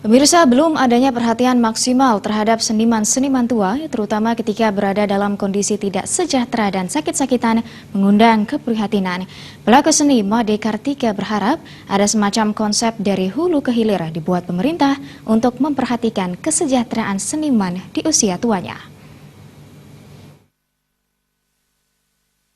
Pemirsa, belum adanya perhatian maksimal terhadap seniman-seniman tua, terutama ketika berada dalam kondisi tidak sejahtera dan sakit-sakitan, mengundang keprihatinan. Pelaku seni Made Kartika berharap ada semacam konsep dari hulu ke hilir dibuat pemerintah untuk memperhatikan kesejahteraan seniman di usia tuanya.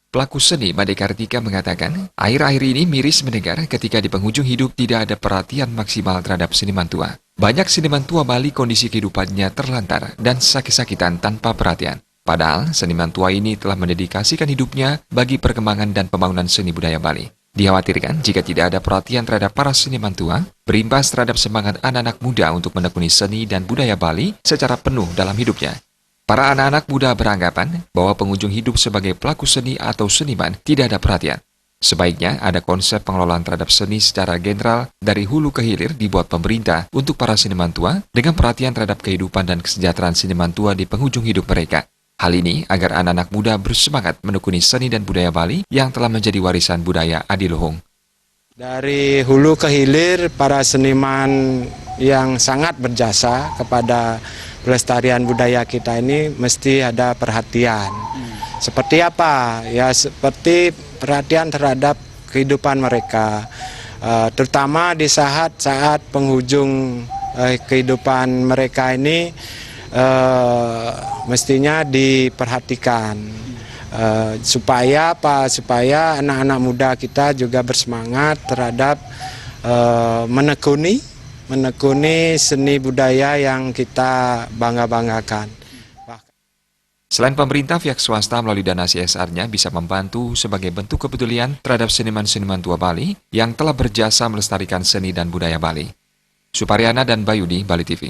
Pelaku seni Made Kartika mengatakan, akhir-akhir ini miris mendengar ketika di penghujung hidup tidak ada perhatian maksimal terhadap seniman tua. Banyak seniman tua Bali kondisi kehidupannya terlantar dan sakit-sakitan tanpa perhatian. Padahal seniman tua ini telah mendedikasikan hidupnya bagi perkembangan dan pembangunan seni budaya Bali. Dikhawatirkan jika tidak ada perhatian terhadap para seniman tua, berimbas terhadap semangat anak-anak muda untuk menekuni seni dan budaya Bali secara penuh dalam hidupnya. Para anak-anak muda beranggapan bahwa pengunjung hidup sebagai pelaku seni atau seniman tidak ada perhatian. Sebaiknya ada konsep pengelolaan terhadap seni secara general dari hulu ke hilir dibuat pemerintah untuk para seniman tua dengan perhatian terhadap kehidupan dan kesejahteraan seniman tua di penghujung hidup mereka. Hal ini agar anak-anak muda bersemangat menekuni seni dan budaya Bali yang telah menjadi warisan budaya adiluhung. Dari hulu ke hilir, para seniman yang sangat berjasa kepada pelestarian budaya kita ini mesti ada perhatian. Seperti apa? Ya seperti perhatian terhadap kehidupan mereka, terutama di saat penghujung kehidupan mereka ini mestinya diperhatikan supaya anak-anak muda kita juga bersemangat terhadap menekuni seni budaya yang kita bangga-banggakan. Selain pemerintah, pihak swasta melalui dana CSR-nya bisa membantu sebagai bentuk kepedulian terhadap seniman-seniman tua Bali yang telah berjasa melestarikan seni dan budaya Bali. Supariana dan Bayudi, Bali TV.